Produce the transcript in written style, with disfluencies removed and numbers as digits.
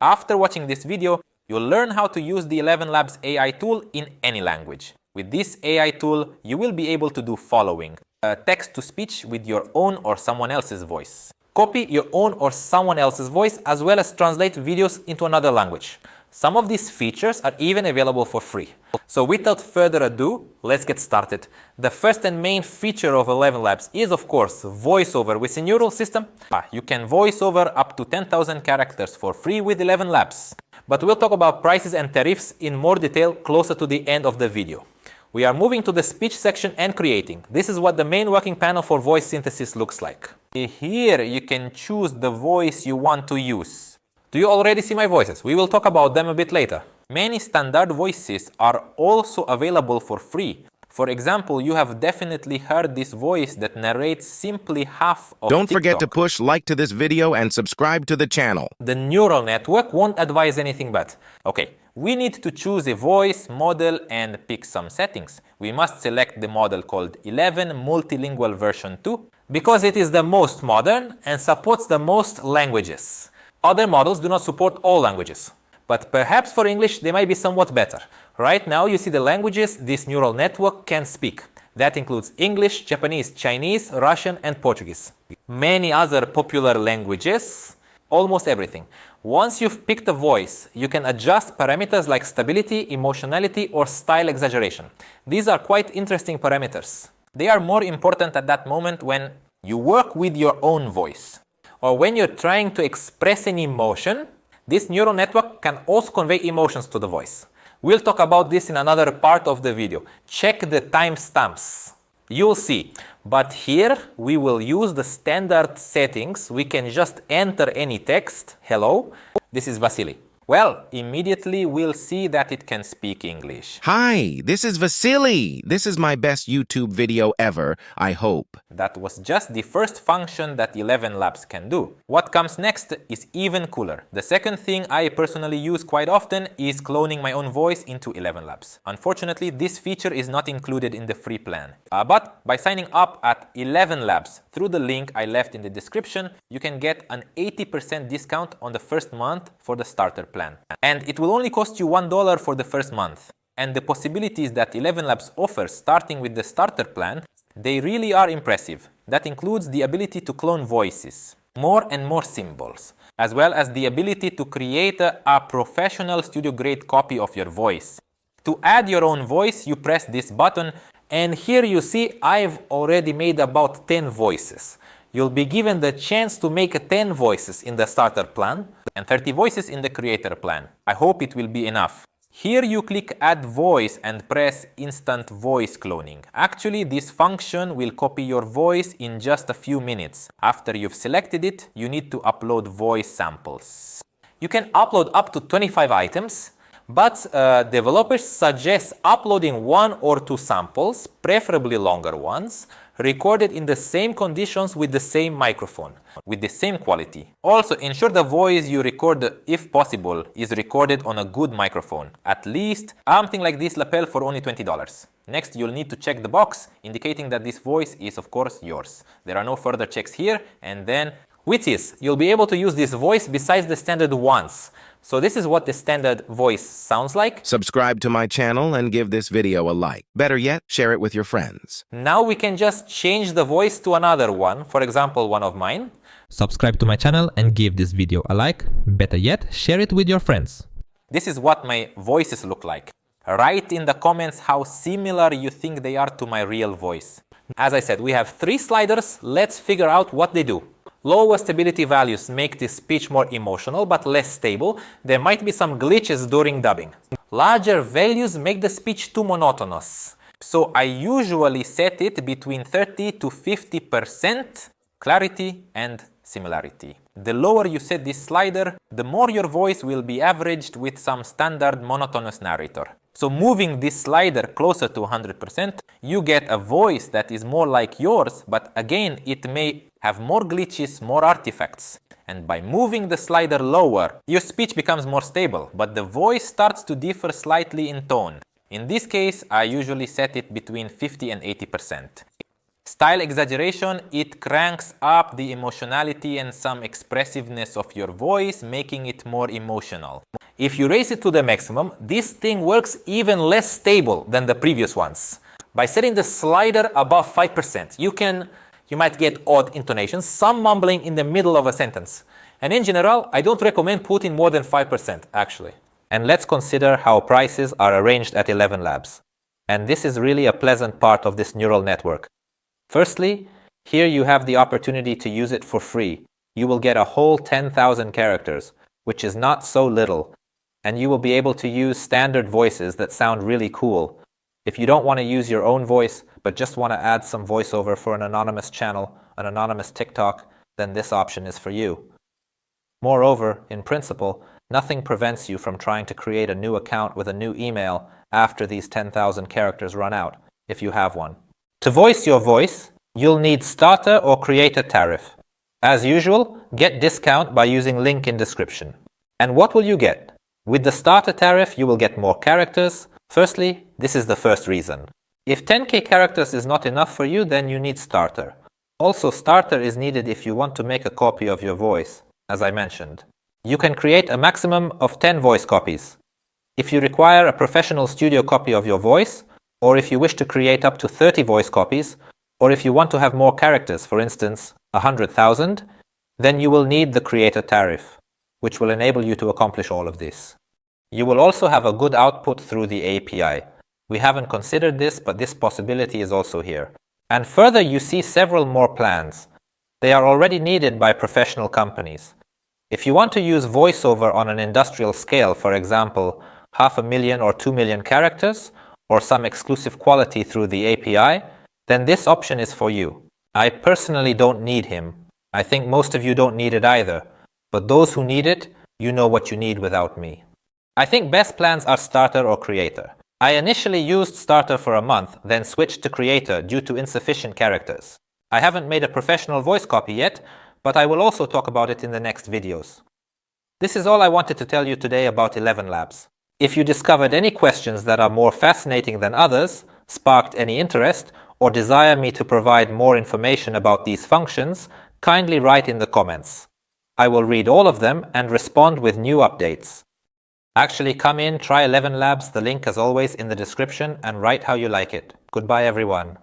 After watching this video, you'll learn how to use the Elevenlabs AI tool in any language. With this AI tool, you will be able to do following: text-to-speech with your own or someone else's voice. Copy your own or someone else's voice, as well as translate videos into another language. Some of these features are even available for free. So without further ado, let's get started. The first and main feature of Elevenlabs is, of course, voiceover with a neural system. You can voice over up to 10,000 characters for free with Elevenlabs. But we'll talk about prices and tariffs in more detail closer to the end of the video. We are moving to the speech section and creating. This is what the main working panel for voice synthesis looks like. Here you can choose the voice you want to use. Do you already see my voices? We will talk about them a bit later. Many standard voices are also available for free. For example, you have definitely heard this voice that narrates simply half of Don't TikTok. forget to push like to this video and subscribe to the channel. The neural network won't advise anything but. Okay, we need to choose a voice model and pick some settings. We must select the model called 11 Multilingual version 2 because it is the most modern and supports the most languages. Other models do not support all languages, but perhaps for English they might be somewhat better. Right now you see the languages this neural network can speak. That includes English, Japanese, Chinese, Russian and Portuguese. Many other popular languages, almost everything. Once you've picked a voice, you can adjust parameters like stability, emotionality or style exaggeration. These are quite interesting parameters. They are more important at that moment when you work with your own voice, or when you're trying to express an emotion. This neural network can also convey emotions to the voice. We'll talk about this in another part of the video. Check the timestamps. You'll see. But here we will use the standard settings. We can just enter any text. Hello, this is Vasily. Well, immediately we'll see that it can speak English. Hi, this is Vasily. This is my best YouTube video ever, I hope. That was just the first function that Elevenlabs can do. What comes next is even cooler. The second thing I personally use quite often is cloning my own voice into Elevenlabs. Unfortunately, this feature is not included in the free plan. But by signing up at Elevenlabs through the link I left in the description, you can get an 80% discount on the first month for the starter plan. And it will only cost you $1 for the first month. And the possibilities that Elevenlabs offers starting with the starter plan, they really are impressive. That includes the ability to clone voices, more and more symbols, as well as the ability to create a professional studio-grade copy of your voice. To add your own voice, you press this button, and here you see I've already made about 10 voices. You'll be given the chance to make 10 voices in the starter plan and 30 voices in the creator plan. I hope it will be enough. Here you click Add Voice and press Instant Voice Cloning. Actually, this function will copy your voice in just a few minutes. After you've selected it, you need to upload voice samples. You can upload up to 25 items, but developers suggest uploading 1 or 2 samples, preferably longer ones, recorded in the same conditions with the same microphone, with the same quality. Also, ensure the voice you record, if possible, is recorded on a good microphone. At least something like this lapel for only $20. Next, you'll need to check the box indicating that this voice is, of course, yours. There are no further checks here, and then with this, you'll be able to use this voice besides the standard ones. So this is what the standard voice sounds like. Subscribe to my channel and give this video a like. Better yet, share it with your friends. Now we can just change the voice to another one, for example, one of mine. Subscribe to my channel and give this video a like. Better yet, share it with your friends. This is what my voices look like. Write in the comments how similar you think they are to my real voice. As I said, we have 3 sliders. Let's figure out what they do. Lower stability values make this speech more emotional but less stable. There might be some glitches during dubbing. Larger values make the speech too monotonous. So I usually set it between 30 to 50% clarity and similarity. The lower you set this slider, the more your voice will be averaged with some standard monotonous narrator. So moving this slider closer to 100%, you get a voice that is more like yours, but again, it may have more glitches, more artifacts. And by moving the slider lower, your speech becomes more stable, but the voice starts to differ slightly in tone. In this case, I usually set it between 50 and 80%. Style exaggeration, it cranks up the emotionality and some expressiveness of your voice, making it more emotional. If you raise it to the maximum, this thing works even less stable than the previous ones. By setting the slider above 5%, you might get odd intonations, some mumbling in the middle of a sentence. And in general, I don't recommend putting more than 5%, actually. And let's consider how prices are arranged at Elevenlabs. And this is really a pleasant part of this neural network. Firstly, here you have the opportunity to use it for free. You will get a whole 10,000 characters, which is not so little, and you will be able to use standard voices that sound really cool. If you don't want to use your own voice, but just want to add some voiceover for an anonymous channel, an anonymous TikTok, then this option is for you. Moreover, in principle, nothing prevents you from trying to create a new account with a new email after these 10,000 characters run out, if you have one. To voice your voice, you'll need starter or creator tariff. As usual, get discount by using link in description. And what will you get? With the starter tariff, you will get more characters. Firstly, this is the first reason. If 10k characters is not enough for you, then you need starter. Also, starter is needed if you want to make a copy of your voice, as I mentioned. You can create a maximum of 10 voice copies. If you require a professional studio copy of your voice, or if you wish to create up to 30 voice copies, or if you want to have more characters, for instance, 100,000, then you will need the creator tariff, which will enable you to accomplish all of this. You will also have a good output through the API. We haven't considered this, but this possibility is also here. And further, you see several more plans. They are already needed by professional companies. If you want to use voiceover on an industrial scale, for example, 500,000 or 2 million characters, or some exclusive quality through the API, then this option is for you. I personally don't need him. I think most of you don't need it either. But those who need it, you know what you need without me. I think best plans are starter or creator. I initially used starter for a month, then switched to creator due to insufficient characters. I haven't made a professional voice copy yet, but I will also talk about it in the next videos. This is all I wanted to tell you today about Elevenlabs. If you discovered any questions that are more fascinating than others, sparked any interest, or desire me to provide more information about these functions, kindly write in the comments. I will read all of them and respond with new updates. Actually, come in, try Elevenlabs, the link as always in the description, and write how you like it. Goodbye everyone.